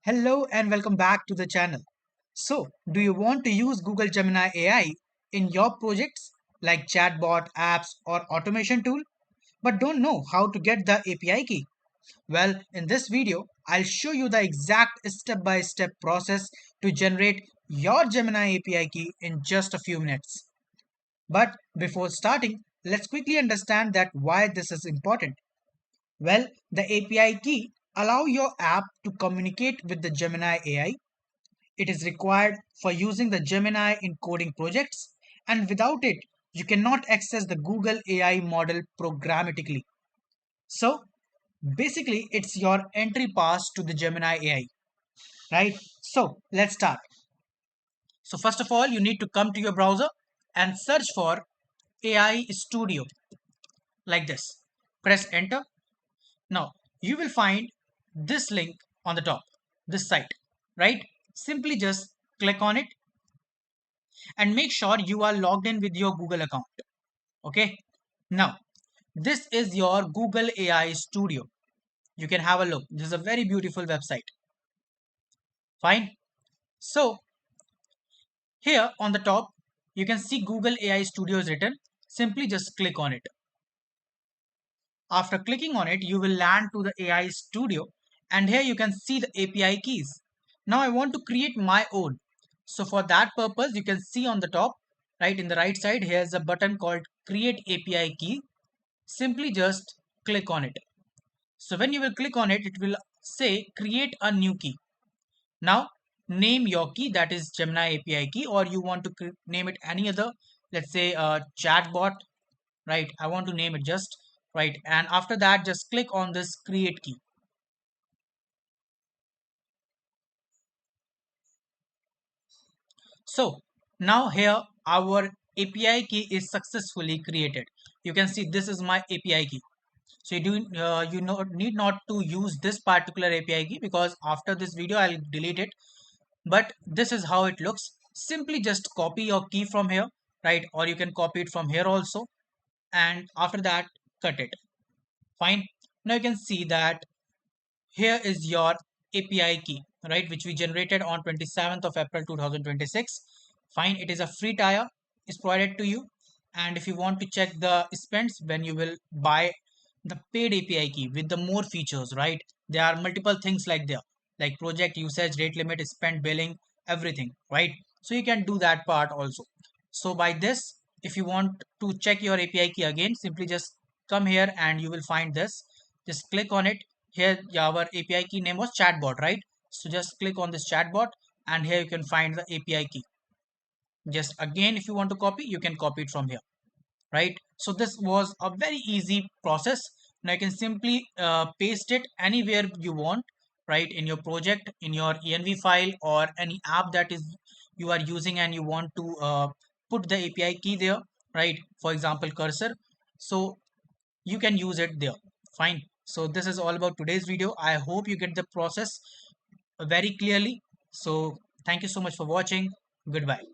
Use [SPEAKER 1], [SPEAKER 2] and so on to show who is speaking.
[SPEAKER 1] Hello and welcome back to the channel. So, do you want to use Google Gemini AI in your projects like chatbot, apps, or automation tool, but don't know how to get the API key? Well, in this video, I'll show you the exact step-by-step process to generate your Gemini API key in just a few minutes. But before starting, let's quickly understand that why this is important. Well, the API key allow your app to communicate with the Gemini AI. It is required for using the Gemini in coding projects, and without it, you cannot access the Google AI model programmatically. So, basically, it's your entry pass to the Gemini AI, right? So, let's start. So, first of all, you need to come to your browser and search for AI Studio like this. Press enter. Now, you will find this link on the top, this site, right? Simply just click on it and make sure you are logged in with your Google account. Okay. Now, this is your Google AI Studio. You can have a look. This is a very beautiful website. Fine. So, here on the top, you can see Google AI Studio is written. Simply just click on it. After clicking on it, you will land to the AI Studio and here you can see the API keys. Now I want to create my own. So for that purpose, you can see on the top, right in the right side, here's a button called Create API Key. Simply just click on it. So when you will click on it, it will say create a new key. Now name your key, that is Gemini API key, or you want to name it any other, let's say chatbot, right? I want to name it just right, and after that just click on this create key. So now here our API key is successfully created. You can see this is my API key. So need not to use this particular API key because after this video I'll delete it. But this is how it looks. Simply just copy your key from here, right? Or you can copy it from here also, and after that cut it. Fine. Now you can see that here is your API key, right, which we generated on 27th of April 2026. Fine, it is a free tier, is provided to you. And if you want to check the spends when you will buy the paid API key with the more features, right, there are multiple things like there, like project usage, rate limit, spend, billing, everything, right? So you can do that part also. So by this, if you want to check your API key again, simply just come here and you will find this. Just click on it. Here our API key name was chatbot, right? So just click on this chatbot and here you can find the API key. Just again, if you want to copy, you can copy it from here, right? So this was a very easy process. Now you can simply paste it anywhere you want, right? In your project, in your env file, or any app that is you are using and you want to put the API key there, right? For example, cursor. So you can use it there. Fine. So this is all about today's video. I hope you get the process very clearly. So thank you so much for watching. Goodbye.